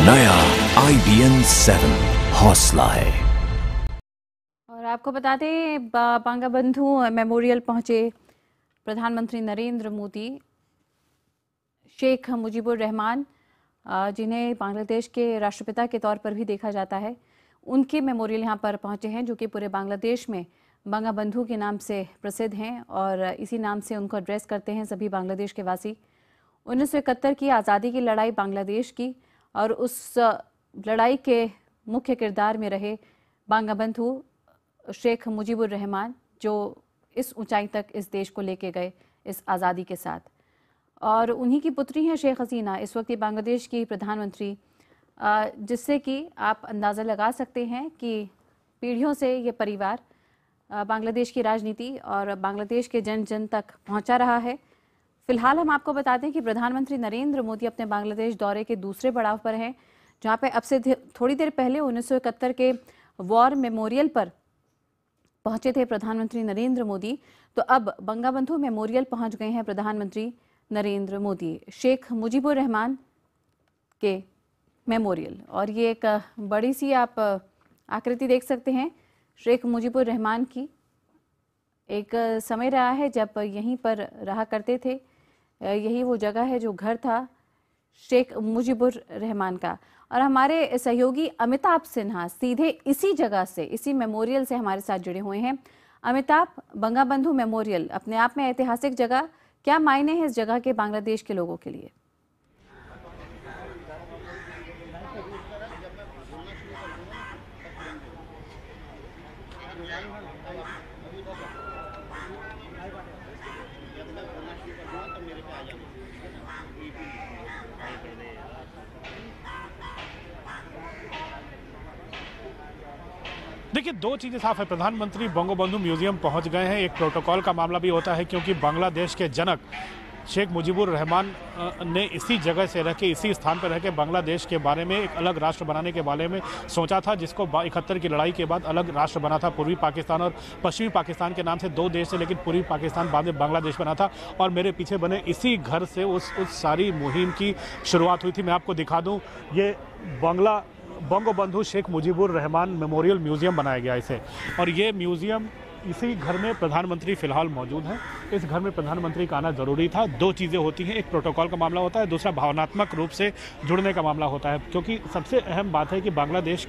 नया IBN 7 हौसला है। और आपको बता दें, बंगबंधु मेमोरियल पहुंचे प्रधानमंत्री नरेंद्र मोदी। शेख मुजीबुर रहमान, जिन्हें बांग्लादेश के राष्ट्रपिता के तौर पर भी देखा जाता है, उनके मेमोरियल यहां पर पहुंचे हैं, जो कि पूरे बांग्लादेश में बंगबंधु के नाम से प्रसिद्ध हैं और इसी नाम से उनको एड्रेस करते हैं सभी बांग्लादेश के वासी। 1971 की आज़ादी की लड़ाई बांग्लादेश की, और उस लड़ाई के मुख्य किरदार में रहे बंगबंधु शेख मुजीबुर रहमान, जो इस ऊंचाई तक इस देश को लेके गए इस आज़ादी के साथ। और उन्हीं की पुत्री हैं शेख हसीना, इस वक्त ये बांग्लादेश की प्रधानमंत्री, जिससे कि आप अंदाज़ा लगा सकते हैं कि पीढ़ियों से ये परिवार बांग्लादेश की राजनीति और बांग्लादेश के जन जन तक पहुंचा रहा है। फिलहाल हम आपको बता दें कि प्रधानमंत्री नरेंद्र मोदी अपने बांग्लादेश दौरे के दूसरे पड़ाव पर हैं, जहां पे अब से थोड़ी देर पहले 1971 के वॉर मेमोरियल पर पहुंचे थे प्रधानमंत्री नरेंद्र मोदी। तो अब बंगबंधु मेमोरियल पहुंच गए हैं प्रधानमंत्री नरेंद्र मोदी, शेख मुजीबुर रहमान के मेमोरियल। और ये एक बड़ी सी आप आकृति देख सकते हैं शेख मुजीबुर रहमान की। एक समय रहा है जब यहीं पर रहा करते थे, यही वो जगह है जो घर था शेख मुजीबुर रहमान का। और हमारे सहयोगी अमिताभ सिन्हा सीधे इसी जगह से, इसी मेमोरियल से हमारे साथ जुड़े हुए हैं। अमिताभ, बंगबंधु मेमोरियल अपने आप में ऐतिहासिक जगह, क्या मायने हैं इस जगह के बांग्लादेश के लोगों के लिए? देखिए, दो चीज़ें साफ है। प्रधानमंत्री बंगबंधु म्यूजियम पहुंच गए हैं। एक प्रोटोकॉल का मामला भी होता है, क्योंकि बांग्लादेश के जनक शेख मुजीबुर रहमान ने इसी जगह से रह के, इसी स्थान पर रह के बांग्लादेश के बारे में एक अलग राष्ट्र बनाने के बारे में सोचा था, जिसको 71 की लड़ाई के बाद अलग राष्ट्र बना था। पूर्वी पाकिस्तान और पश्चिमी पाकिस्तान के नाम से दो देश थे, लेकिन पूर्वी पाकिस्तान बाद में बांग्लादेश बना था। और मेरे पीछे बने इसी घर से उस सारी मुहिम की शुरुआत हुई थी। मैं आपको दिखा दूँ, ये बंगबंधु शेख मुजीबुर रहमान मेमोरियल म्यूज़ियम बनाया गया इसे। और ये म्यूज़ियम, इसी घर में प्रधानमंत्री फिलहाल मौजूद हैं। इस घर में प्रधानमंत्री का आना ज़रूरी था। दो चीज़ें होती हैं, एक प्रोटोकॉल का मामला होता है, दूसरा भावनात्मक रूप से जुड़ने का मामला होता है। क्योंकि सबसे अहम बात है कि बांग्लादेश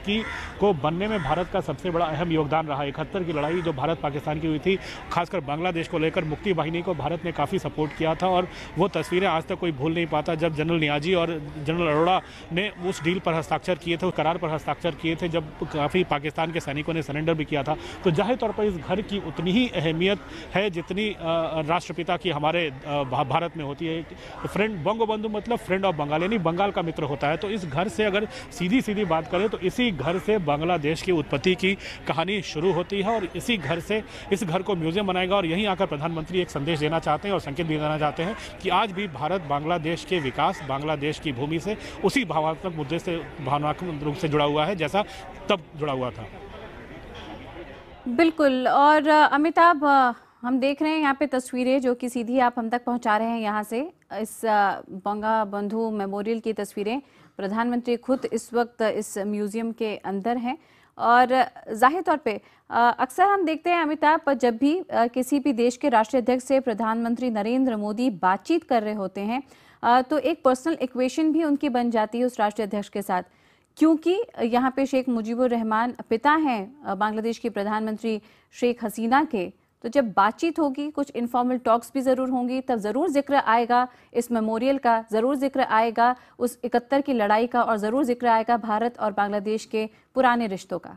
को बनने में भारत का सबसे बड़ा अहम योगदान रहा। 71 की लड़ाई जो भारत पाकिस्तान की हुई थी, खासकर बांग्लादेश को लेकर मुक्ति वाहिनी को भारत ने काफ़ी सपोर्ट किया था। और वो तस्वीरें आज तक कोई भूल नहीं पाता, जब जनरल नियाजी और जनरल अरोड़ा ने उस डील पर हस्ताक्षर किए थे, उस करार पर हस्ताक्षर किए थे, जब काफ़ी पाकिस्तान के सैनिकों ने सरेंडर भी किया था। तो जाहिर तौर पर इस घर की उतनी ही अहमियत है जितनी राष्ट्रपिता की हमारे भारत में होती है। फ्रेंड बंगबंधु मतलब फ्रेंड ऑफ बंगाल, यानी बंगाल का मित्र होता है। तो इस घर से अगर सीधी सीधी बात करें तो इसी घर से बांग्लादेश की उत्पत्ति की कहानी शुरू होती है। और इसी घर से इस घर को म्यूजियम बनाएगा। और यहीं आकर प्रधानमंत्री एक संदेश देना चाहते हैं और संकेत भी देना चाहते हैं कि आज भी भारत बांग्लादेश के विकास, बांग्लादेश की भूमि से उसी भावनात्मक मुद्दे से भावनात्मक रूप से जुड़ा हुआ है जैसा तब जुड़ा हुआ था। बिल्कुल। और अमिताभ, हम देख रहे हैं यहाँ पे तस्वीरें जो कि सीधी आप हम तक पहुँचा रहे हैं यहाँ से, इस बंगबंधु मेमोरियल की तस्वीरें। प्रधानमंत्री खुद इस वक्त इस म्यूज़ियम के अंदर हैं। और जाहिर तौर पे अक्सर हम देखते हैं अमिताभ, जब भी किसी भी देश के राष्ट्रीय अध्यक्ष से प्रधानमंत्री नरेंद्र मोदी बातचीत कर रहे होते हैं, तो एक पर्सनल इक्वेशन भी उनकी बन जाती है उस राष्ट्रीय अध्यक्ष के साथ। क्योंकि यहाँ पे शेख मुजीबुर रहमान पिता हैं बांग्लादेश की प्रधानमंत्री शेख हसीना के, तो जब बातचीत होगी, कुछ इनफॉर्मल टॉक्स भी ज़रूर होंगी, तब ज़रूर जिक्र आएगा इस मेमोरियल का, ज़रूर जिक्र आएगा उस 71 की लड़ाई का, और ज़रूर जिक्र आएगा भारत और बांग्लादेश के पुराने रिश्तों का।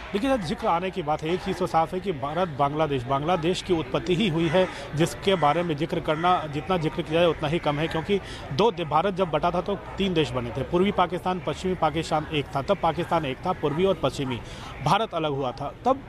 देखिए, जिक्र आने की बात है, एक चीज़ तो साफ है कि भारत बांग्लादेश की उत्पत्ति ही हुई है, जिसके बारे में जिक्र करना, जितना जिक्र किया जाए उतना ही कम है। क्योंकि भारत जब बटा था तो 3 देश बने थे, पूर्वी पाकिस्तान, पश्चिमी पाकिस्तान एक था। तब पाकिस्तान एक था, पूर्वी और पश्चिमी। भारत अलग हुआ था। तब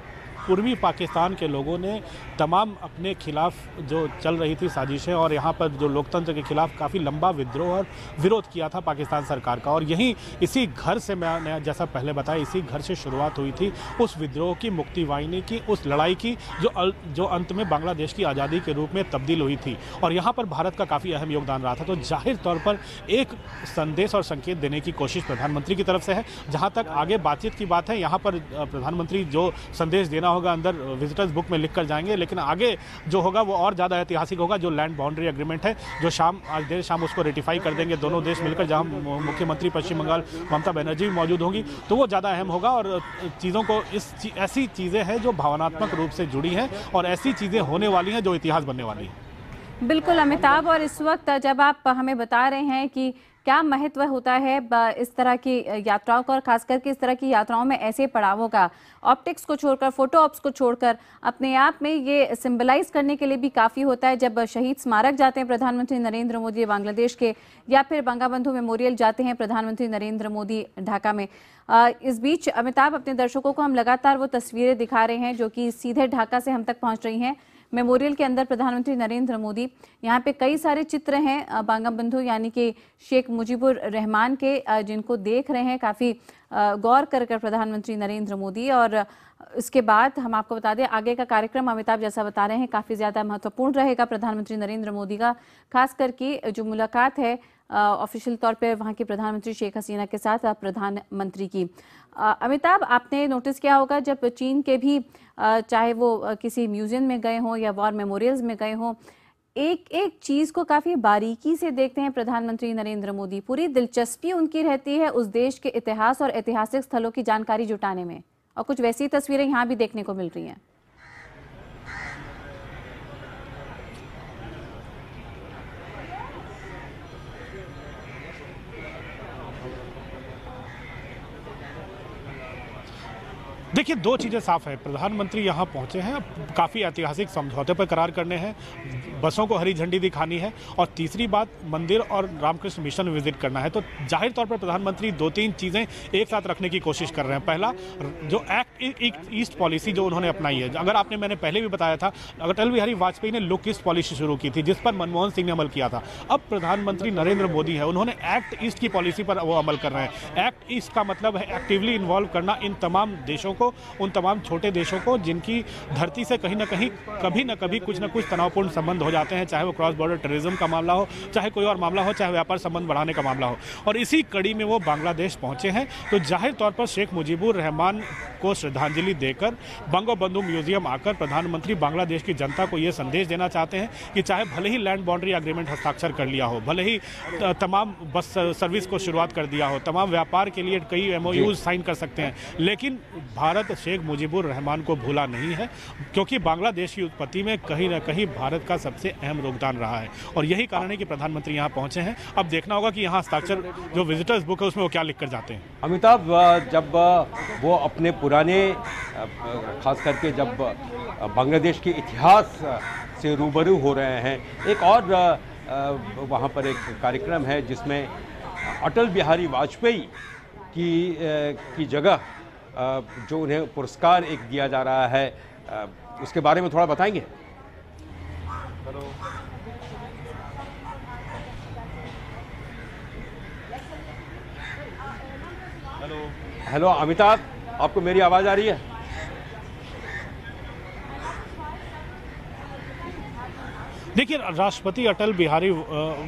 पूर्वी पाकिस्तान के लोगों ने तमाम अपने खिलाफ जो चल रही थी साजिशें और यहाँ पर जो लोकतंत्र के खिलाफ काफ़ी लंबा विद्रोह और विरोध किया था पाकिस्तान सरकार का। और यहीं इसी घर से, मैंने जैसा पहले बताया, इसी घर से शुरुआत हुई थी उस विद्रोह की, मुक्ति वाहिनी की, उस लड़ाई की जो अंत में बांग्लादेश की आज़ादी के रूप में तब्दील हुई थी। और यहाँ पर भारत का काफ़ी अहम योगदान रहा था। तो जाहिर तौर पर एक संदेश और संकेत देने की कोशिश प्रधानमंत्री की तरफ से है। जहाँ तक आगे बातचीत की बात है, यहाँ पर प्रधानमंत्री जो संदेश देना होगा अंदर विजिटर्स बुक में लिख कर जाएंगे, लेकिन आगे जो होगा वो और ज़्यादा ऐतिहासिक होगा। जो लैंड बाउंड्री एग्रीमेंट है, जो आज देर शाम उसको रेटिफाई कर देंगे दोनों देश मिलकर, जहाँ मुख्यमंत्री पश्चिम बंगाल ममता बनर्जी भी मौजूद होंगी, तो वो ज़्यादा अहम होगा। और चीज़ों को ऐसी चीज़ें हैं जो भावनात्मक रूप से जुड़ी हैं और ऐसी चीज़ें होने वाली हैं जो इतिहास बनने वाली हैं। बिल्कुल अमिताभ, और इस वक्त जब आप हमें बता रहे हैं कि क्या महत्व होता है इस तरह की यात्राओं का, और खास करके इस तरह की यात्राओं में ऐसे पड़ावों का, ऑप्टिक्स को छोड़कर, फोटो ऑप्स को छोड़कर, अपने आप में ये सिंबलाइज करने के लिए भी काफ़ी होता है। जब शहीद स्मारक जाते हैं प्रधानमंत्री नरेंद्र मोदी बांग्लादेश के, या फिर बंगबंधु मेमोरियल जाते हैं प्रधानमंत्री नरेंद्र मोदी ढाका में। इस बीच अमिताभ, अपने दर्शकों को हम लगातार वो तस्वीरें दिखा रहे हैं जो कि सीधे ढाका से हम तक पहुँच रही हैं। मेमोरियल के अंदर प्रधानमंत्री नरेंद्र मोदी, यहाँ पे कई सारे चित्र हैं बंगबंधु यानी कि शेख मुजीबुर रहमान के, जिनको देख रहे हैं काफ़ी गौर कर प्रधानमंत्री नरेंद्र मोदी। और इसके बाद हम आपको बता दें आगे का कार्यक्रम, अमिताभ जैसा बता रहे हैं, काफ़ी ज़्यादा महत्वपूर्ण रहेगा प्रधानमंत्री नरेंद्र मोदी का, खास करके जो मुलाकात है ऑफिशियल तौर पे वहाँ के प्रधानमंत्री शेख हसीना के साथ प्रधानमंत्री की। अमिताभ, आपने नोटिस किया होगा जब चीन के भी चाहे वो किसी म्यूजियम में गए हों या वॉर मेमोरियल्स में गए हों, एक एक चीज़ को काफ़ी बारीकी से देखते हैं प्रधानमंत्री नरेंद्र मोदी। पूरी दिलचस्पी उनकी रहती है उस देश के इतिहास और ऐतिहासिक स्थलों की जानकारी जुटाने में, और कुछ वैसी तस्वीरें यहाँ भी देखने को मिल रही हैं। देखिए, दो चीज़ें साफ है, प्रधानमंत्री यहाँ पहुँचे हैं काफ़ी ऐतिहासिक समझौते पर करार करने हैं, बसों को हरी झंडी दिखानी है, और तीसरी बात मंदिर और रामकृष्ण मिशन विजिट करना है। तो जाहिर तौर पर प्रधानमंत्री दो तीन चीज़ें एक साथ रखने की कोशिश कर रहे हैं। पहला, जो एक्ट ईस्ट पॉलिसी जो उन्होंने अपनाई है, अगर आपने, मैंने पहले भी बताया था, अटल बिहारी वाजपेयी ने लुक ईस्ट पॉलिसी शुरू की थी जिस पर मनमोहन सिंह ने अमल किया था। अब प्रधानमंत्री नरेंद्र मोदी है, उन्होंने एक्ट ईस्ट की पॉलिसी पर वो अमल कर रहे हैं। एक्ट ईस्ट का मतलब है एक्टिवली इन्वॉल्व करना इन तमाम देशों को, उन तमाम छोटे देशों को जिनकी धरती से कहीं ना कहीं कभी ना कभी कुछ ना कुछ तनावपूर्ण संबंध हो जाते हैं, चाहे वो क्रॉस बॉर्डर टेररिज्म का मामला हो, चाहे कोई और मामला हो, चाहे व्यापार संबंध बढ़ाने का मामला हो। और इसी कड़ी में वो बांग्लादेश पहुंचे हैं। तो जाहिर तौर पर शेख मुजीबुर रहमान को श्रद्धांजलि देकर बंगबंधु म्यूजियम आकर प्रधानमंत्री बांग्लादेश की जनता को ये संदेश देना चाहते हैं कि चाहे भले ही लैंड बाउंड्री एग्रीमेंट हस्ताक्षर कर लिया हो, भले ही तमाम बस सर्विस को शुरुआत कर दिया हो, तमाम व्यापार के लिए कई MOUs साइन कर सकते हैं, लेकिन भारत शेख मुजीबुर रहमान को भूला नहीं है, क्योंकि बांग्लादेश की उत्पत्ति में कहीं ना कहीं भारत का सबसे अहम योगदान रहा है। और यही कारण है कि प्रधानमंत्री यहाँ पहुँचे हैं। अब देखना होगा कि यहाँ हस्ताक्षर जो विजिटर्स बुक है उसमें वो क्या लिख कर जाते हैं। अमिताभ, जब वो अपने पुराने, खास करके जब बांग्लादेश के इतिहास से रूबरू हो रहे हैं, एक और वहाँ पर एक कार्यक्रम है जिसमें अटल बिहारी वाजपेयी की जगह जो उन्हें पुरस्कार एक दिया जा रहा है, उसके बारे में थोड़ा बताएंगे? हेलो अमिताभ, आपको मेरी आवाज़ आ रही है? देखिए, राष्ट्रपति अटल बिहारी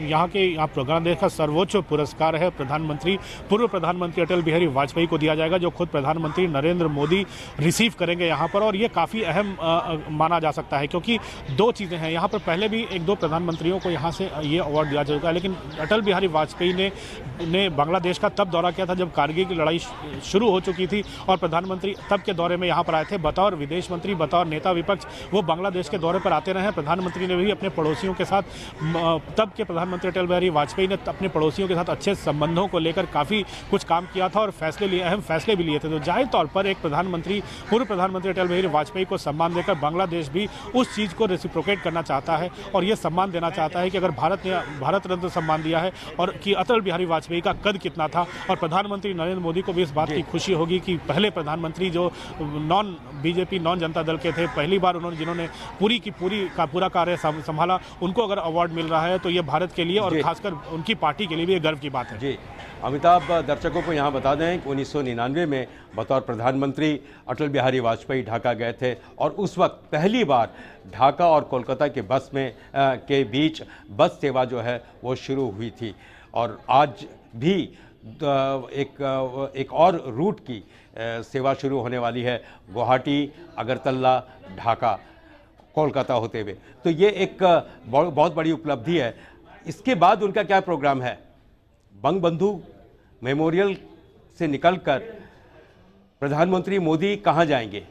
यहाँ बांग्लादेश का सर्वोच्च पुरस्कार है पूर्व प्रधानमंत्री अटल बिहारी वाजपेयी को दिया जाएगा, जो खुद प्रधानमंत्री नरेंद्र मोदी रिसीव करेंगे यहाँ पर। और ये काफ़ी अहम माना जा सकता है, क्योंकि दो चीज़ें हैं यहाँ पर। पहले भी एक दो प्रधानमंत्रियों को यहाँ से ये अवार्ड दिया जा चुका है, लेकिन अटल बिहारी वाजपेयी ने बांग्लादेश का तब दौरा किया था जब कारगिल की लड़ाई शुरू हो चुकी थी, और प्रधानमंत्री तब के दौरे में यहाँ पर आए थे बतौर विदेश मंत्री, बतौर नेता विपक्ष वो बांग्लादेश के दौरे पर आते रहे हैं। प्रधानमंत्री ने भी अपने पड़ोसियों पड़ोसियों के साथ, तब के प्रधानमंत्री अटल बिहारी वाजपेयी ने अपने पड़ोसियों के साथ अच्छे संबंधों को लेकर काफ़ी कुछ काम किया था और अहम फैसले भी लिए थे। तो जाहिर तौर पर एक पूर्व प्रधानमंत्री अटल बिहारी वाजपेयी को सम्मान देकर बांग्लादेश भी उस चीज़ को रेसिप्रोकेट करना चाहता है और ये सम्मान देना चाहता है कि अगर भारत ने भारत रत्न सम्मान दिया है और कि अटल बिहारी वाजपेयी का कद कितना था। और प्रधानमंत्री नरेंद्र मोदी को भी इस बात की खुशी होगी कि पहले प्रधानमंत्री जो non BJP non Janata Dal के थे, पहली बार जिन्होंने पूरा कार्य संभाला, उनको अगर अवार्ड मिल रहा है तो ये भारत के लिए और खासकर उनकी पार्टी के लिए भी गर्व की बात है। जी अमिताभ, दर्शकों को यहाँ बता दें कि 1999 में बतौर प्रधानमंत्री अटल बिहारी वाजपेयी ढाका गए थे और उस वक्त पहली बार ढाका और कोलकाता के के बीच बस सेवा जो है वो शुरू हुई थी। और आज भी एक और रूट की सेवा शुरू होने वाली है, गुवाहाटी, अगरतला, ढाका, कोलकाता होते हुए। तो ये एक बहुत बड़ी उपलब्धि है। इसके बाद उनका क्या प्रोग्राम है? बंगबंधु मेमोरियल से निकलकर प्रधानमंत्री मोदी कहां जाएंगे?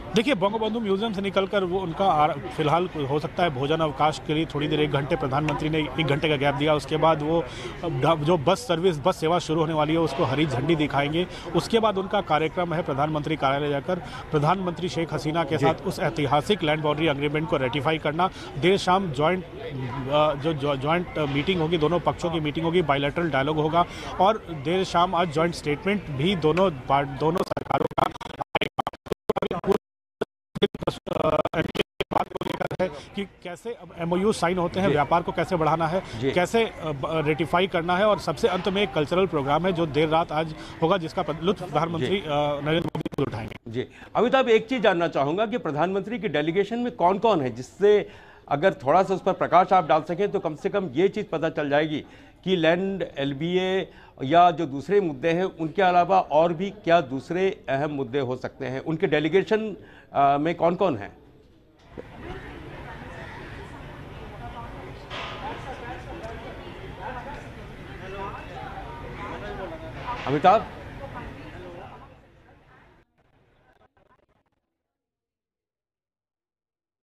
देखिए, बंगबंधु म्यूजियम से निकलकर वो उनका फिलहाल हो सकता है भोजन अवकाश के लिए थोड़ी देर 1 घंटे प्रधानमंत्री ने 1 घंटे का गैप दिया। उसके बाद वो जो बस सेवा शुरू होने वाली है उसको हरी झंडी दिखाएंगे। उसके बाद उनका कार्यक्रम है प्रधानमंत्री कार्यालय जाकर प्रधानमंत्री शेख हसीना के साथ उस ऐतिहासिक लैंड बाउंड्री एग्रीमेंट को रेटिफाई करना। देर शाम जॉइंट मीटिंग होगी, दोनों पक्षों की मीटिंग होगी, बायलैटरल डायलॉग होगा और देर शाम आज जॉइंट स्टेटमेंट भी दोनों सरकारों का बात को लेकर है कि कैसे MOU साइन होते हैं, व्यापार को कैसे बढ़ाना है, कैसे रेटिफाई करना है। और सबसे अंत में एक कल्चरल प्रोग्राम है जो देर रात आज होगा, जिसका लुत्फ प्रधानमंत्री नरेंद्र मोदी उठाएंगे। जी अमिताभ, एक चीज जानना चाहूंगा कि प्रधानमंत्री की डेलीगेशन में कौन कौन है, जिससे अगर थोड़ा सा उस पर प्रकाश आप डाल सकें तो कम से कम ये चीज़ पता चल जाएगी कि लैंड, LBA या जो दूसरे मुद्दे हैं उनके अलावा और भी क्या दूसरे अहम मुद्दे हो सकते हैं। उनके डेलीगेशन में कौन कौन है? अमिताभ,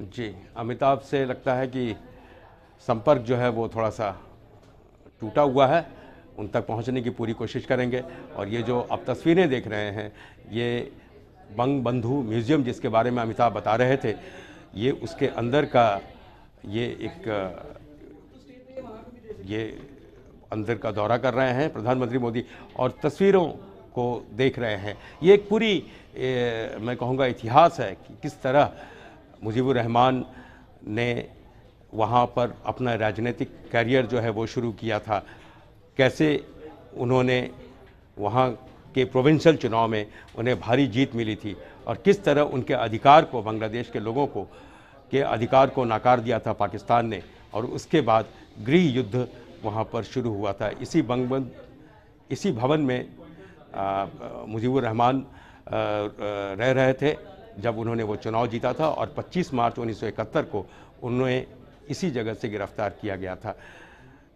जी अमिताभ से लगता है कि संपर्क जो है वो थोड़ा सा टूटा हुआ है। उन तक पहुंचने की पूरी कोशिश करेंगे। और ये जो आप तस्वीरें देख रहे हैं, ये बंगबंधु म्यूज़ियम जिसके बारे में अमिताभ बता रहे थे, ये उसके अंदर का ये अंदर का दौरा कर रहे हैं प्रधानमंत्री मोदी और तस्वीरों को देख रहे हैं। ये एक पूरी मैं कहूँगा इतिहास है कि किस तरह मुजीबुर रहमान ने वहाँ पर अपना राजनीतिक करियर जो है वो शुरू किया था, कैसे उन्होंने वहाँ के प्रोविंशियल चुनाव में उन्हें भारी जीत मिली थी और किस तरह उनके अधिकार को, बांग्लादेश के लोगों को के अधिकार को नकार दिया था पाकिस्तान ने। और उसके बाद गृह युद्ध वहाँ पर शुरू हुआ था। इसी भवन में मुजीबुर रहमान रह रहे थे जब उन्होंने वो चुनाव जीता था और 25 मार्च 1971 को उन्हें इसी जगह से गिरफ्तार किया गया था।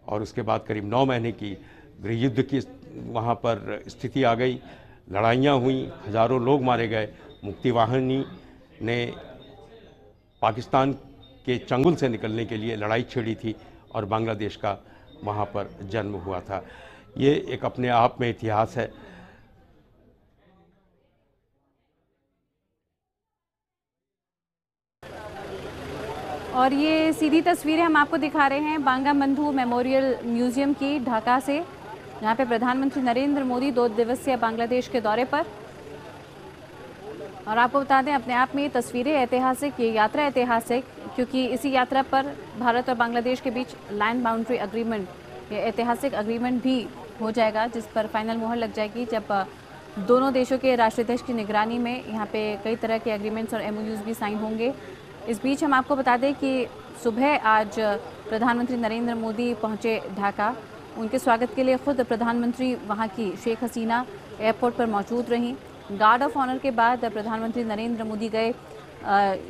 और उसके बाद करीब 9 महीने की गृह युद्ध की वहाँ पर स्थिति आ गई, लड़ाइयाँ हुई, हज़ारों लोग मारे गए। मुक्ति वाहिनी ने पाकिस्तान के चंगुल से निकलने के लिए लड़ाई छेड़ी थी और बांग्लादेश का वहाँ पर जन्म हुआ था। ये एक अपने आप में इतिहास है। और ये सीधी तस्वीरें हम आपको दिखा रहे हैं बंगबंधु मेमोरियल म्यूजियम की ढाका से, जहाँ पे प्रधानमंत्री नरेंद्र मोदी 2 दिवसीय बांग्लादेश के दौरे पर। और आपको बता दें, अपने आप में ये तस्वीरें ऐतिहासिक, ये यात्रा ऐतिहासिक, क्योंकि इसी यात्रा पर भारत और बांग्लादेश के बीच लैंड बाउंड्री एग्रीमेंट, ये ऐतिहासिक एग्रीमेंट भी हो जाएगा, जिस पर फाइनल मोहर लग जाएगी जब दोनों देशों के राष्ट्राध्यक्ष की निगरानी में यहाँ पे कई तरह के एग्रीमेंट्स और MOUs भी साइन होंगे। इस बीच हम आपको बता दें कि सुबह आज प्रधानमंत्री नरेंद्र मोदी पहुंचे ढाका। उनके स्वागत के लिए खुद प्रधानमंत्री वहां की शेख हसीना एयरपोर्ट पर मौजूद रहीं। गार्ड ऑफ ऑनर के बाद प्रधानमंत्री नरेंद्र मोदी गए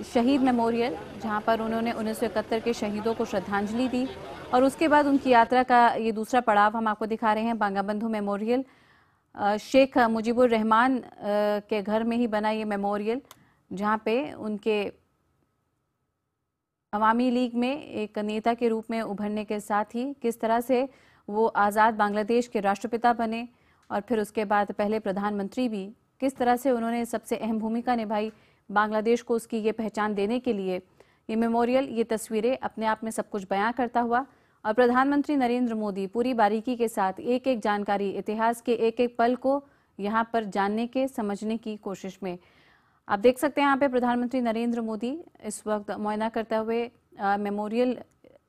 शहीद मेमोरियल, जहां पर उन्होंने 1971 के शहीदों को श्रद्धांजलि दी। और उसके बाद उनकी यात्रा का ये दूसरा पड़ाव हम आपको दिखा रहे हैं, बंगबंधु मेमोरियल। शेख मुजीबुर रहमान के घर में ही बना ये मेमोरियल, जहां पे उनके अवामी लीग में एक नेता के रूप में उभरने के साथ ही किस तरह से वो आज़ाद बांग्लादेश के राष्ट्रपिता बने और फिर उसके बाद पहले प्रधानमंत्री भी, किस तरह से उन्होंने सबसे अहम भूमिका निभाई बांग्लादेश को उसकी ये पहचान देने के लिए। ये मेमोरियल, ये तस्वीरें अपने आप में सब कुछ बयां करता हुआ और प्रधानमंत्री नरेंद्र मोदी पूरी बारीकी के साथ एक एक जानकारी, इतिहास के एक एक पल को यहाँ पर जानने के, समझने की कोशिश में। आप देख सकते हैं यहाँ पे प्रधानमंत्री नरेंद्र मोदी इस वक्त मुआयना करते हुए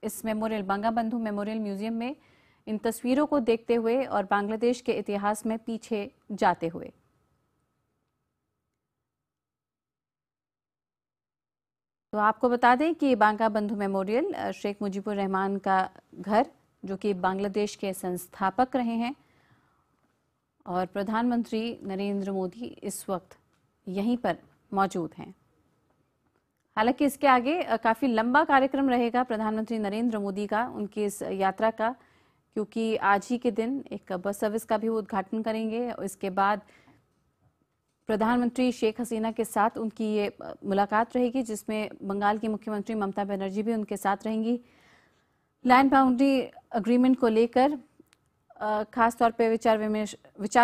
इस मेमोरियल बंगबंधु मेमोरियल म्यूजियम में इन तस्वीरों को देखते हुए और बांग्लादेश के इतिहास में पीछे जाते हुए। तो आपको बता दें कि बंगबंधु मेमोरियल शेख मुजीबुर रहमान का घर, जो कि बांग्लादेश के संस्थापक रहे हैं, और प्रधानमंत्री नरेंद्र मोदी इस वक्त यहीं पर मौजूद हैं। हालांकि इसके आगे काफ़ी लंबा कार्यक्रम रहेगा प्रधानमंत्री नरेंद्र मोदी का, उनकी इस यात्रा का, क्योंकि आज ही के दिन एक बस सर्विस का भी वो उद्घाटन करेंगे और इसके बाद प्रधानमंत्री शेख हसीना के साथ उनकी ये मुलाकात रहेगी, जिसमें बंगाल की मुख्यमंत्री ममता बनर्जी भी उनके साथ रहेंगी। लैंड बाउंड्री एग्रीमेंट को लेकर खास तौर पे विचार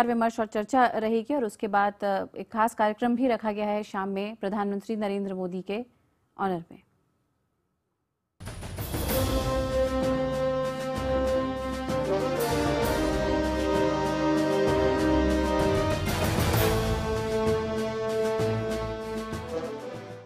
विमर्श और चर्चा रहेगी और उसके बाद एक खास कार्यक्रम भी रखा गया है शाम में प्रधानमंत्री नरेंद्र मोदी के ऑनर में।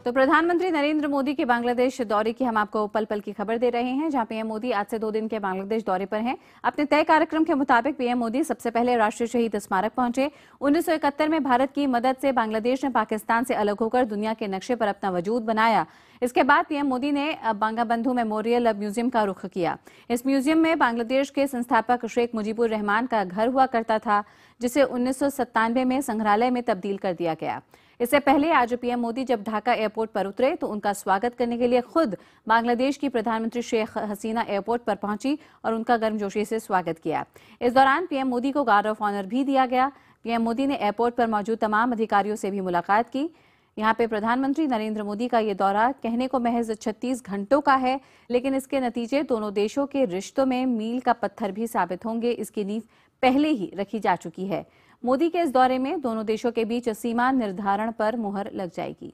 तो प्रधानमंत्री नरेंद्र मोदी के बांग्लादेश दौरे की हम आपको पल पल की खबर दे रहे हैं, जहां पीएम मोदी आज से 2 दिन के बांग्लादेश दौरे पर हैं। अपने तय कार्यक्रम के मुताबिक पीएम मोदी सबसे पहले राष्ट्रीय शहीद स्मारक पहुंचे। 1971 में भारत की मदद से बांग्लादेश ने पाकिस्तान से अलग होकर दुनिया के नक्शे पर अपना वजूद बनाया। इसके बाद पीएम मोदी ने बंगबंधु मेमोरियल म्यूजियम का रुख किया। इस म्यूजियम में बांग्लादेश के संस्थापक शेख मुजीबुर रहमान का घर हुआ करता था, जिसे 1997 में संग्रहालय में तब्दील कर दिया गया। इससे पहले आज पीएम मोदी जब ढाका एयरपोर्ट पर उतरे तो उनका स्वागत करने के लिए खुद बांग्लादेश की प्रधानमंत्री शेख हसीना एयरपोर्ट पर पहुंची और उनका गर्मजोशी से स्वागत किया। इस दौरान पीएम मोदी को गार्ड ऑफ ऑनर भी दिया गया। पीएम मोदी ने एयरपोर्ट पर मौजूद तमाम अधिकारियों से भी मुलाकात की। यहाँ पे प्रधानमंत्री नरेंद्र मोदी का ये दौरा कहने को महज 36 घंटों का है, लेकिन इसके नतीजे दोनों देशों के रिश्तों में मील का पत्थर भी साबित होंगे, इसकी नींव पहले ही रखी जा चुकी है। मोदी के इस दौरे में दोनों देशों के बीच सीमा निर्धारण पर मुहर लग जाएगी।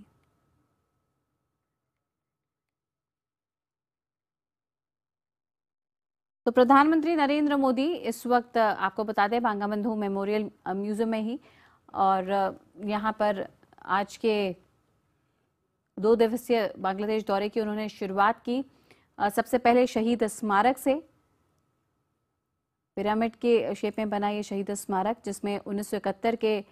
तो प्रधानमंत्री नरेंद्र मोदी इस वक्त आपको बता दें बंगबंधु मेमोरियल म्यूजियम में ही, और यहाँ पर आज के 2 दिवसीय बांग्लादेश दौरे की उन्होंने शुरुआत की। सबसे पहले शहीद स्मारक से, पिरामिड के शेप में बना ये शहीद स्मारक, जिसमें 1971 के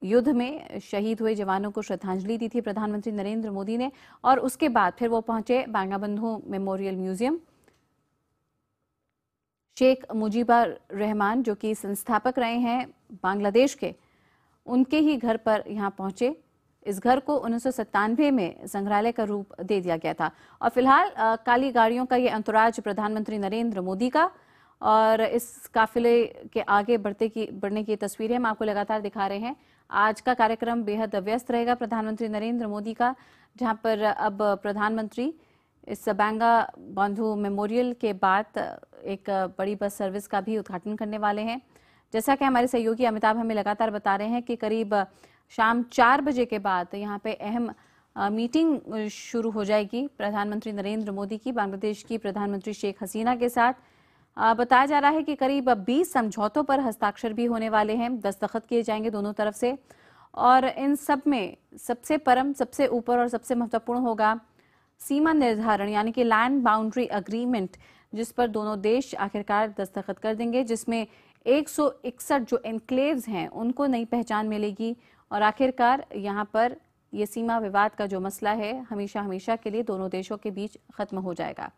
युद्ध में शहीद हुए जवानों को श्रद्धांजलि दी थी प्रधानमंत्री नरेंद्र मोदी ने। और उसके बाद फिर वो पहुंचे बंगबंधु मेमोरियल म्यूजियम। शेख मुजीबुर रहमान, जो कि संस्थापक रहे हैं बांग्लादेश के, उनके ही घर पर यहाँ पहुंचे। इस घर को 1997 में संग्रहालय का रूप दे दिया गया था। और फिलहाल काली गाड़ियों का ये अंतराज प्रधानमंत्री नरेंद्र मोदी का, और इस काफिले के आगे बढ़ने की तस्वीरें हम आपको लगातार दिखा रहे हैं। आज का कार्यक्रम बेहद व्यस्त रहेगा प्रधानमंत्री नरेंद्र मोदी का, जहां पर अब प्रधानमंत्री इस बंगबंधु मेमोरियल के बाद एक बड़ी बस सर्विस का भी उद्घाटन करने वाले हैं। जैसा कि हमारे सहयोगी अमिताभ हमें लगातार बता रहे हैं कि करीब शाम 4 बजे के बाद यहाँ पे अहम मीटिंग शुरू हो जाएगी प्रधानमंत्री नरेंद्र मोदी की बांग्लादेश की प्रधानमंत्री शेख हसीना के साथ। बताया जा रहा है कि करीब 20 समझौतों पर हस्ताक्षर भी होने वाले हैं, दस्तखत किए जाएंगे दोनों तरफ से। और इन सब में सबसे परम, सबसे ऊपर और सबसे महत्वपूर्ण होगा सीमा निर्धारण, यानी कि लैंड बाउंड्री एग्रीमेंट, जिस पर दोनों देश आखिरकार दस्तखत कर देंगे, जिसमें 161 जो एनक्लेव्स हैं उनको नई पहचान मिलेगी। और आखिरकार यहाँ पर ये सीमा विवाद का जो मसला है हमेशा हमेशा के लिए दोनों देशों के बीच खत्म हो जाएगा।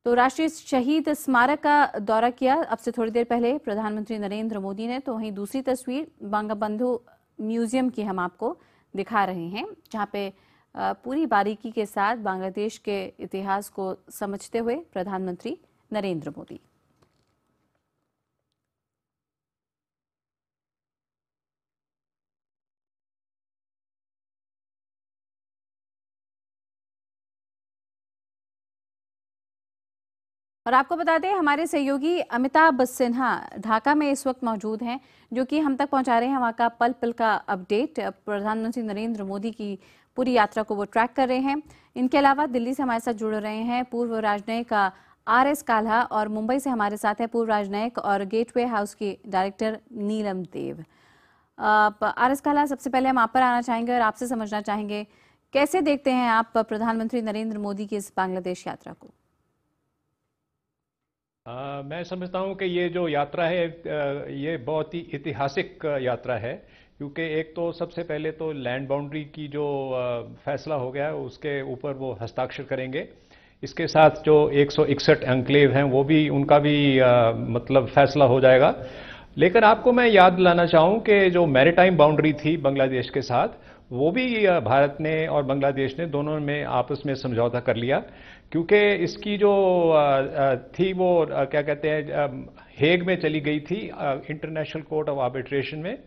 तो राष्ट्रीय शहीद स्मारक का दौरा किया अब से थोड़ी देर पहले प्रधानमंत्री नरेंद्र मोदी ने। तो वहीं दूसरी तस्वीर बंगबंधु म्यूजियम की हम आपको दिखा रहे हैं, जहां पे पूरी बारीकी के साथ बांग्लादेश के इतिहास को समझते हुए प्रधानमंत्री नरेंद्र मोदी। और आपको बता दें हमारे सहयोगी अमिताभ सिन्हा ढाका में इस वक्त मौजूद हैं, जो कि हम तक पहुंचा रहे हैं वहां का पल पल का अपडेट। प्रधानमंत्री नरेंद्र मोदी की पूरी यात्रा को वो ट्रैक कर रहे हैं। इनके अलावा दिल्ली से हमारे साथ जुड़ रहे हैं पूर्व राजनयिक RS काल्हा, और मुंबई से हमारे साथ है पूर्व राजनयिक और गेटवे हाउस की डायरेक्टर नीलम देव। RS काल्हा, सबसे पहले हम आप पर आना चाहेंगे और आपसे समझना चाहेंगे कैसे देखते हैं आप प्रधानमंत्री नरेंद्र मोदी की इस बांग्लादेश यात्रा को? मैं समझता हूं कि ये जो यात्रा है ये बहुत ही ऐतिहासिक यात्रा है, क्योंकि एक तो सबसे पहले तो लैंड बाउंड्री की जो फैसला हो गया है उसके ऊपर वो हस्ताक्षर करेंगे। इसके साथ जो 161 एन्क्लेव हैं वो भी उनका भी मतलब फैसला हो जाएगा। लेकिन आपको मैं याद दिलाना चाहूं कि जो मैरीटाइम बाउंड्री थी बांग्लादेश के साथ, वो भी भारत ने और बांग्लादेश ने दोनों में आपस में समझौता कर लिया, क्योंकि इसकी जो थी वो क्या कहते हैं हेग में चली गई थी इंटरनेशनल कोर्ट ऑफ आर्बिट्रेशन में,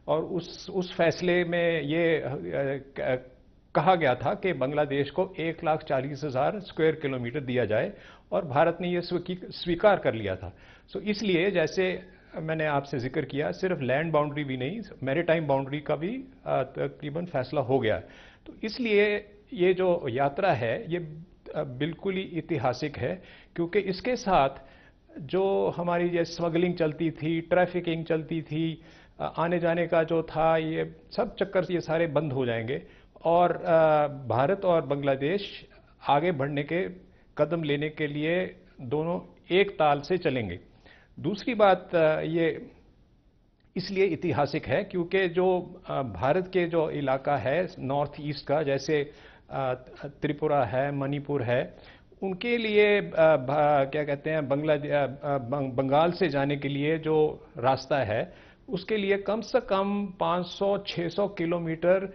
और उस फैसले में ये कहा गया था कि बांग्लादेश को 1,40,000 स्क्वायर किलोमीटर दिया जाए, और भारत ने ये स्वीकार कर लिया था। सो इसलिए जैसे मैंने आपसे जिक्र किया, सिर्फ लैंड बाउंड्री भी नहीं, मैरीटाइम बाउंड्री का भी तकरीबन फैसला हो गया। तो इसलिए ये जो यात्रा है ये बिल्कुल ही ऐतिहासिक है, क्योंकि इसके साथ जो हमारी ये स्मगलिंग चलती थी, ट्रैफिकिंग चलती थी, आने जाने का जो था, ये सब चक्कर ये सारे बंद हो जाएंगे, और भारत और बांग्लादेश आगे बढ़ने के कदम लेने के लिए दोनों एक ताल से चलेंगे। दूसरी बात ये इसलिए ऐतिहासिक है क्योंकि जो भारत के जो इलाका है नॉर्थ ईस्ट का, जैसे त्रिपुरा है, मणिपुर है, उनके लिए क्या कहते हैं बंगाल से जाने के लिए जो रास्ता है उसके लिए कम से कम 500-600 किलोमीटर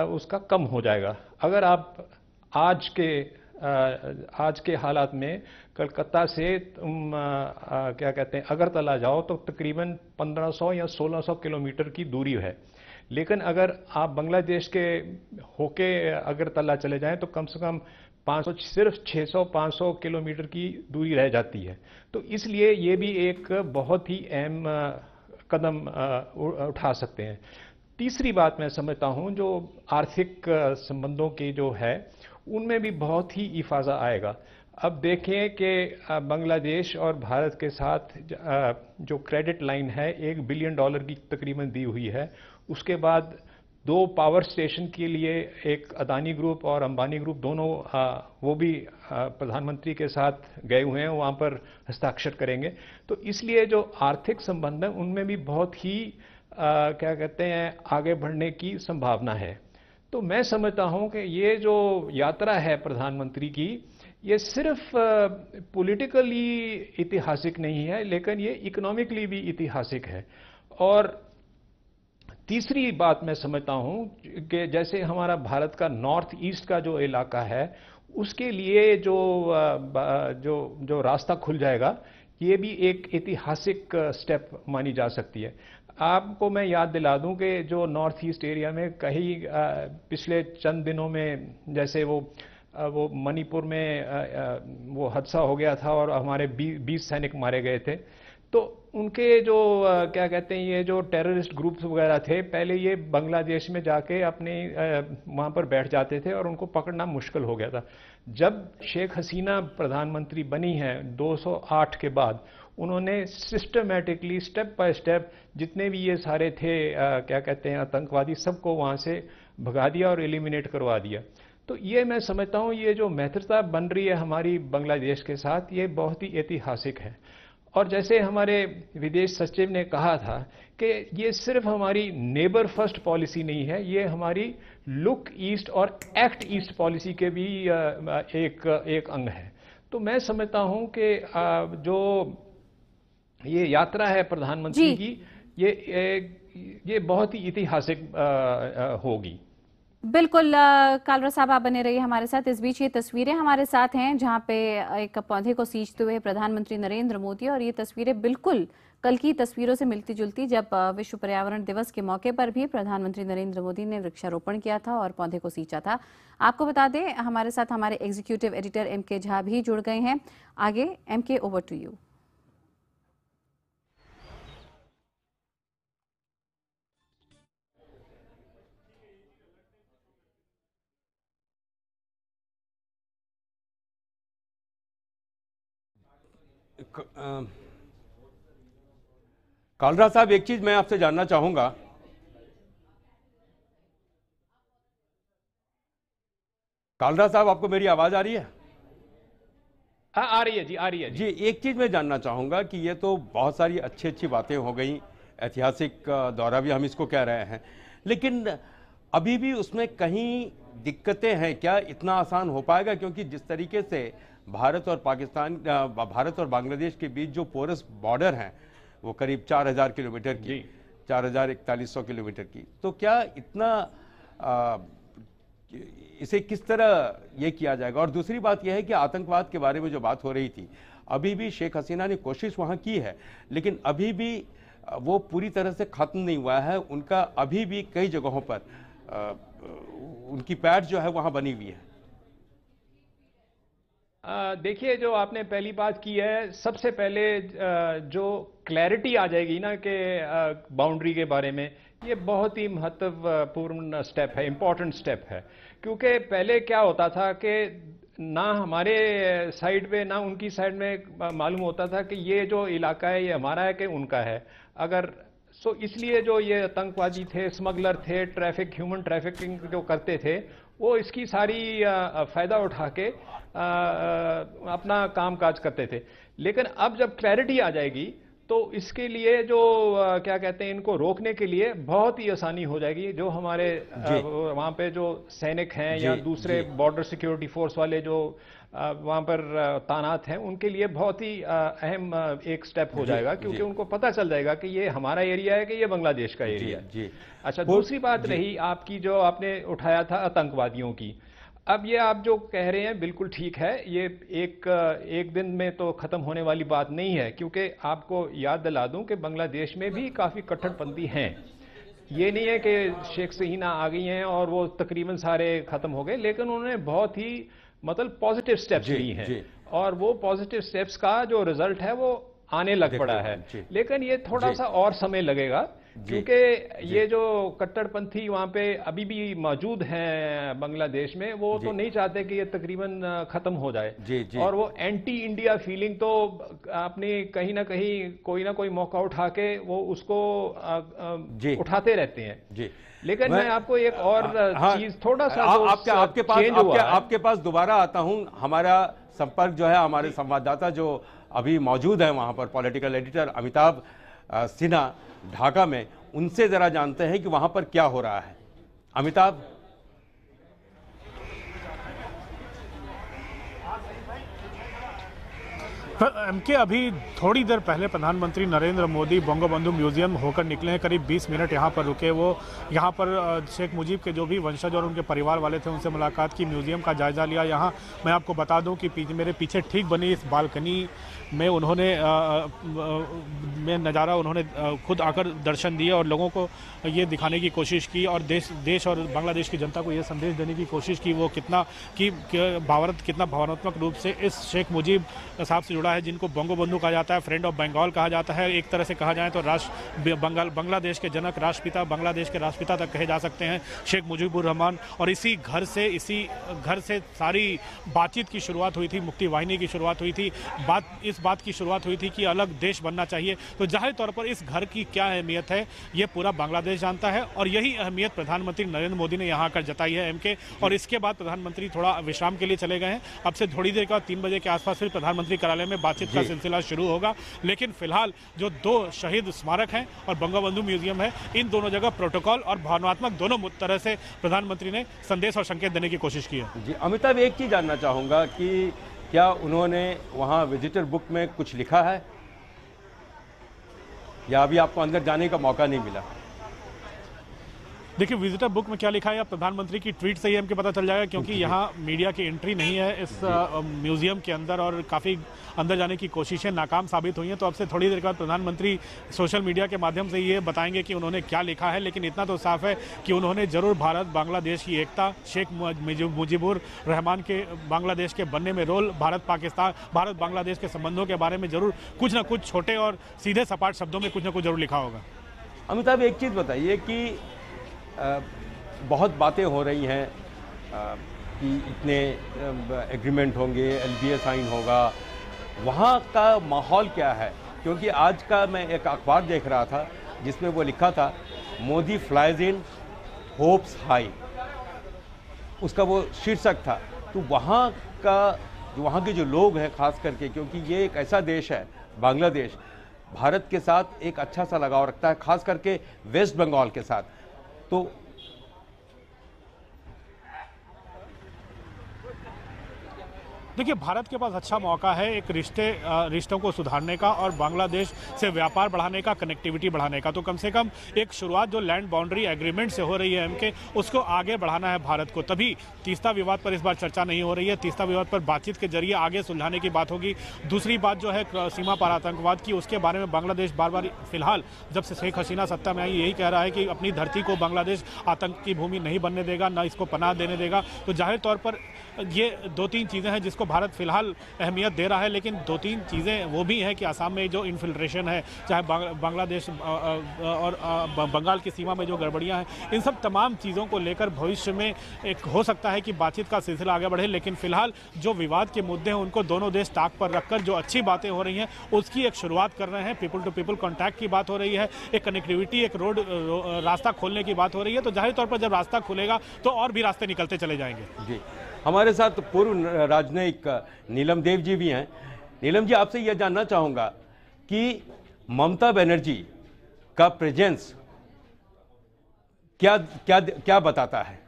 उसका कम हो जाएगा। अगर आप आज के हालात में कलकत्ता से तुम क्या कहते हैं अगरतला जाओ तो तकरीबन 1500 या 1600 किलोमीटर की दूरी है, लेकिन अगर आप बांग्लादेश के होके अगरतला चले जाएं तो कम से कम 500 सिर्फ 600-500 किलोमीटर की दूरी रह जाती है। तो इसलिए ये भी एक बहुत ही अहम कदम उठा सकते हैं। तीसरी बात मैं समझता हूं जो आर्थिक संबंधों की जो है उनमें भी बहुत ही इफाजा आएगा। अब देखें कि बांग्लादेश और भारत के साथ जो क्रेडिट लाइन है $1 बिलियन की तकरीबन दी हुई है। उसके बाद 2 पावर स्टेशन के लिए एक अदानी ग्रुप और अंबानी ग्रुप दोनों वो भी प्रधानमंत्री के साथ गए हुए हैं, वहाँ पर हस्ताक्षर करेंगे। तो इसलिए जो आर्थिक संबंध है उनमें भी बहुत ही क्या कहते हैं आगे बढ़ने की संभावना है। तो मैं समझता हूं कि ये जो यात्रा है प्रधानमंत्री की, ये सिर्फ पॉलिटिकली ऐतिहासिक नहीं है, लेकिन ये इकोनॉमिकली भी ऐतिहासिक है। और तीसरी बात मैं समझता हूं कि जैसे हमारा भारत का नॉर्थ ईस्ट का जो इलाका है उसके लिए जो रास्ता खुल जाएगा, ये भी एक ऐतिहासिक स्टेप मानी जा सकती है। आपको मैं याद दिला दूं कि जो नॉर्थ ईस्ट एरिया में कहीं पिछले चंद दिनों में जैसे वो मणिपुर में वो हादसा हो गया था और हमारे 20 सैनिक मारे गए थे, तो उनके जो क्या कहते हैं ये जो टेररिस्ट ग्रुप्स वगैरह थे, पहले ये बांग्लादेश में जाके अपने वहाँ पर बैठ जाते थे और उनको पकड़ना मुश्किल हो गया था। जब शेख हसीना प्रधानमंत्री बनी हैं 208 के बाद, उन्होंने सिस्टमैटिकली स्टेप बाय स्टेप जितने भी ये सारे थे क्या कहते हैं आतंकवादी, सबको वहाँ से भगा दिया और एलिमिनेट करवा दिया। तो ये मैं समझता हूँ ये जो मित्रता बन रही है हमारी बांग्लादेश के साथ, ये बहुत ही ऐतिहासिक है। और जैसे हमारे विदेश सचिव ने कहा था कि ये सिर्फ हमारी नेबर फर्स्ट पॉलिसी नहीं है, ये हमारी लुक ईस्ट और एक्ट ईस्ट पॉलिसी के भी एक अंग है। तो मैं समझता हूं कि जो ये यात्रा है प्रधानमंत्री की, ये बहुत ही ऐतिहासिक होगी। बिल्कुल कालरा साहब, आप बने रहिए हमारे साथ। इस बीच ये तस्वीरें हमारे साथ हैं जहां पे एक पौधे को सींचते हुए प्रधानमंत्री नरेंद्र मोदी, और ये तस्वीरें बिल्कुल कल की तस्वीरों से मिलती जुलती, जब विश्व पर्यावरण दिवस के मौके पर भी प्रधानमंत्री नरेंद्र मोदी ने वृक्षारोपण किया था और पौधे को सींचा था। आपको बता दें, हमारे साथ हमारे एग्जीक्यूटिव एडिटर MK झा भी जुड़ गए हैं। आगे MK, over to you. Kalra साहब, एक चीज मैं आपसे जानना चाहूंगा। कालरा साहब, आपको मेरी आवाज आ रही है? हाँ, आ रही है जी, आ रही है जी। एक चीज मैं जानना चाहूंगा कि ये तो बहुत सारी अच्छी अच्छी बातें हो गई, ऐतिहासिक दौरा भी हम इसको कह रहे हैं, लेकिन अभी भी उसमें कहीं दिक्कतें हैं क्या? इतना आसान हो पाएगा? क्योंकि जिस तरीके से भारत और बांग्लादेश के बीच जो पोरस बॉर्डर हैं वो करीब 4000 किलोमीटर की, 4100 किलोमीटर की, तो क्या इतना इसे किस तरह ये किया जाएगा? और दूसरी बात यह है कि आतंकवाद के बारे में जो बात हो रही थी, अभी भी शेख हसीना ने कोशिश वहां की है, लेकिन अभी भी वो पूरी तरह से खत्म नहीं हुआ है। उनका अभी भी कई जगहों पर उनकी पैठ जो है वहां बनी हुई है। देखिए, जो आपने पहली बात की है, सबसे पहले जो क्लैरिटी आ जाएगी ना कि बाउंड्री के बारे में, ये बहुत ही महत्वपूर्ण स्टेप है, इम्पोर्टेंट स्टेप है। क्योंकि पहले क्या होता था कि ना हमारे साइड पे ना उनकी साइड में मालूम होता था कि ये जो इलाका है ये हमारा है कि उनका है। अगर सो इसलिए जो ये आतंकवादी थे, स्मगलर थे, ह्यूमन ट्रैफिकिंग जो करते थे, वो इसकी सारी फायदा उठा के अपना काम काज करते थे। लेकिन अब जब क्लैरिटी आ जाएगी तो इसके लिए जो क्या कहते हैं, इनको रोकने के लिए बहुत ही आसानी हो जाएगी। जो हमारे वहां पे जो सैनिक हैं या दूसरे बॉर्डर सिक्योरिटी फोर्स वाले जो वहां पर तैनात हैं, उनके लिए बहुत ही अहम एक स्टेप हो जाएगा, क्योंकि उनको पता चल जाएगा कि ये हमारा एरिया है कि ये बांग्लादेश का एरिया है। अच्छा, दूसरी बात रही आपकी, जो आपने उठाया था आतंकवादियों की। अब ये आप जो कह रहे हैं बिल्कुल ठीक है, ये एक दिन में तो खत्म होने वाली बात नहीं है, क्योंकि आपको याद दिला दूं कि बांग्लादेश में भी काफी कट्टरपंथी हैं। ये नहीं है कि शेख हसीना आ गई हैं और वो तकरीबन सारे खत्म हो गए, लेकिन उन्होंने बहुत ही मतलब पॉजिटिव स्टेप्स लिए हैं, और वो पॉजिटिव स्टेप्स का जो रिजल्ट है वो आने लग पड़ा है। लेकिन ये थोड़ा सा और समय लगेगा, क्योंकि ये जो कट्टरपंथी वहां पे अभी भी मौजूद हैं बांग्लादेश में, वो तो नहीं चाहते कि ये तकरीबन खत्म हो जाए। और वो एंटी इंडिया फीलिंग तो अपने कहीं ना कहीं कोई ना कोई मौका उठा के वो उसको उठाते रहते हैं। लेकिन मैं आपको एक और चीज थोड़ा सा आपके पास दोबारा आता हूं। हमारा संपर्क जो है, हमारे संवाददाता जो अभी मौजूद है वहां पर, पॉलिटिकल एडिटर अमिताभ सिन्हा ढाका में, उनसे जरा जानते हैं कि वहां पर क्या हो रहा है। अमिताभ। MK, अभी थोड़ी देर पहले प्रधानमंत्री नरेंद्र मोदी बंगबंधु म्यूजियम होकर निकले हैं। करीब 20 मिनट यहाँ पर रुके। वो यहाँ पर शेख मुजीब के जो भी वंशज और उनके परिवार वाले थे उनसे मुलाकात की, म्यूजियम का जायजा लिया। यहाँ मैं आपको बता दूं कि मेरे पीछे ठीक बनी इस बालकनी में उन्होंने नज़ारा उन्होंने खुद आकर दर्शन दिए और लोगों को ये दिखाने की कोशिश की, और देश और बांग्लादेश की जनता को ये संदेश देने की कोशिश की वो भारत कितना भावनात्मक रूप से इस शेख मुजीब साहब से जुड़ा है, जिनको बंगबंधु कहा जाता है, फ्रेंड ऑफ बंगाल कहा जाता है। एक तरह से कहा जाए तो बांग्लादेश के जनक, राष्ट्रपिता, बांग्लादेश के राष्ट्रपिता तक कहे जा सकते हैं शेख मुजीबुर रहमान। और इसी घर से सारी बातचीत की शुरुआत हुई थी, मुक्ति वाहिनी की शुरुआत हुई थी, इस बात की शुरुआत हुई थी कि अलग देश बनना चाहिए। तो जाहिर तौर पर इस घर की क्या अहमियत है ये पूरा बांग्लादेश जानता है, और यही अहमियत प्रधानमंत्री नरेंद्र मोदी ने यहाँ आकर जताई है MK। और इसके बाद प्रधानमंत्री थोड़ा विश्राम के लिए चले गए हैं। अब से थोड़ी देर के बाद 3 बजे के आसपास फिर प्रधानमंत्री कार्यालय में बातचीत का सिलसिला शुरू होगा। लेकिन फिलहाल जो 2 शहीद स्मारक हैं और बंगबंधु म्यूजियम है, इन दोनों जगह प्रोटोकॉल और भावनात्मक दोनों तरह से प्रधानमंत्री ने संदेश और संकेत देने की कोशिश की है। जी अमिताभ, एक चीज जानना चाहूंगा कि क्या उन्होंने वहां विजिटर बुक में कुछ लिखा है, या अभी आपको अंदर जाने का मौका नहीं मिला? देखिए विजिटर बुक में क्या लिखा है, अब प्रधानमंत्री की ट्वीट से ही हमको पता चल जाएगा, क्योंकि यहाँ मीडिया की एंट्री नहीं है इस म्यूजियम के अंदर और काफ़ी अंदर जाने की कोशिशें नाकाम साबित हुई हैं। तो अब से थोड़ी देर के बाद प्रधानमंत्री सोशल मीडिया के माध्यम से ये बताएंगे कि उन्होंने क्या लिखा है, लेकिन इतना तो साफ है कि उन्होंने जरूर भारत बांग्लादेश की एकता, शेख मुजीबुर रहमान के बांग्लादेश के बनने में रोल, भारत बांग्लादेश के संबंधों के बारे में जरूर कुछ ना कुछ छोटे और सीधे सपाट शब्दों में कुछ ना कुछ जरूर लिखा होगा। अमिताभ, एक चीज़ बताइए कि बहुत बातें हो रही हैं कि इतने एग्रीमेंट होंगे, LBA साइन होगा, वहाँ का माहौल क्या है? क्योंकि आज का मैं एक अखबार देख रहा था जिसमें वो लिखा था मोदी फ्लाइज इन होप्स हाई, उसका वो शीर्षक था। तो वहाँ के जो लोग हैं खास करके, क्योंकि ये एक ऐसा देश है बांग्लादेश, भारत के साथ एक अच्छा सा लगाव रखता है, खास करके वेस्ट बंगाल के साथ। तो देखिए भारत के पास अच्छा मौका है एक रिश्तों को सुधारने का और बांग्लादेश से व्यापार बढ़ाने का, कनेक्टिविटी बढ़ाने का। तो कम से कम एक शुरुआत जो लैंड बाउंड्री एग्रीमेंट से हो रही है MK, उसको आगे बढ़ाना है भारत को। तभी तीस्ता विवाद पर इस बार चर्चा नहीं हो रही है, तीस्ता विवाद पर बातचीत के जरिए आगे सुलझाने की बात होगी। दूसरी बात जो है सीमा पार आतंकवाद की, उसके बारे में बांग्लादेश बार बार फिलहाल जब से शेख हसीना सत्ता में आई यही कह रहा है कि अपनी धरती को बांग्लादेश आतंक की भूमि नहीं बनने देगा, ना इसको पनाह देने देगा। तो जाहिर तौर पर ये 2-3 चीज़ें हैं जिसको भारत फिलहाल अहमियत दे रहा है, लेकिन 2-3 चीज़ें वो भी हैं कि असम में जो इन्फिल्ट्रेशन है, चाहे बांग्लादेश और बंगाल की सीमा में जो गड़बड़ियां हैं, इन सब तमाम चीज़ों को लेकर भविष्य में एक हो सकता है कि बातचीत का सिलसिला आगे बढ़े। लेकिन फिलहाल जो विवाद के मुद्दे हैं उनको दोनों देश ताक पर रखकर जो अच्छी बातें हो रही हैं उसकी एक शुरुआत कर रहे हैं। पीपल टू पीपल कॉन्टैक्ट की बात हो रही है, एक कनेक्टिविटी, एक रास्ता खोलने की बात हो रही है। तो जाहिर तौर पर जब रास्ता खुलेगा तो और भी रास्ते निकलते चले जाएंगे। जी, हमारे साथ पूर्व राजनयिक नीलम देव जी भी हैं। नीलम जी, आपसे यह जानना चाहूँगा कि ममता बनर्जी का प्रेजेंस क्या क्या क्या बताता है?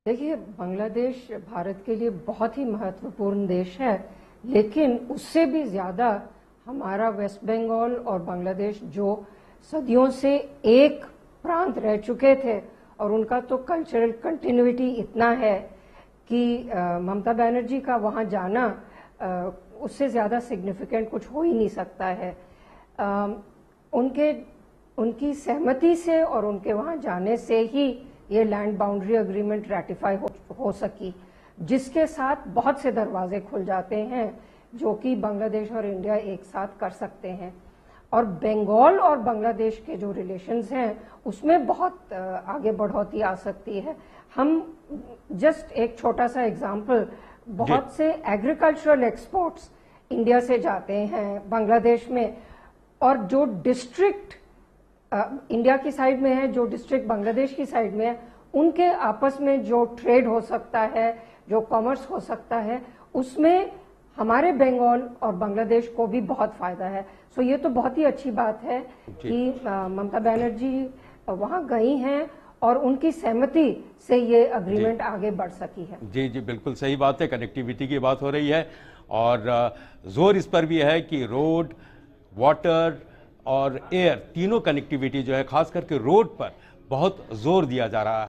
देखिए, बांग्लादेश भारत के लिए बहुत ही महत्वपूर्ण देश है, लेकिन उससे भी ज़्यादा हमारा वेस्ट बंगाल और बांग्लादेश जो सदियों से एक प्रांत रह चुके थे और उनका तो कल्चरल कंटिन्यूटी इतना है कि ममता बनर्जी का वहाँ जाना उससे ज़्यादा सिग्निफिकेंट कुछ हो ही नहीं सकता है। उनकी सहमति से और उनके वहाँ जाने से ही ये लैंड बाउंड्री एग्रीमेंट रैटिफाई हो सकी, जिसके साथ बहुत से दरवाजे खुल जाते हैं जो कि बांग्लादेश और इंडिया एक साथ कर सकते हैं। और बंगाल और बांग्लादेश के जो रिलेशंस हैं उसमें बहुत आगे बढ़ोतरी आ सकती है। हम जस्ट एक छोटा सा एग्जांपल, बहुत से एग्रीकल्चरल एक्सपोर्ट्स इंडिया से जाते हैं बांग्लादेश में, और जो डिस्ट्रिक्ट इंडिया की साइड में है, जो डिस्ट्रिक्ट बांग्लादेश की साइड में है, उनके आपस में जो ट्रेड हो सकता है, जो कॉमर्स हो सकता है, उसमें हमारे बंगाल और बांग्लादेश को भी बहुत फायदा है। सो ये तो बहुत ही अच्छी बात है कि ममता बनर्जी वहाँ गई हैं और उनकी सहमति से ये अग्रीमेंट आगे बढ़ सकी है। जी जी, बिल्कुल सही बात है, कनेक्टिविटी की बात हो रही है और जोर इस पर भी है कि रोड, वाटर और एयर, तीनों कनेक्टिविटी जो है, खास करके रोड पर बहुत जोर दिया जा रहा है।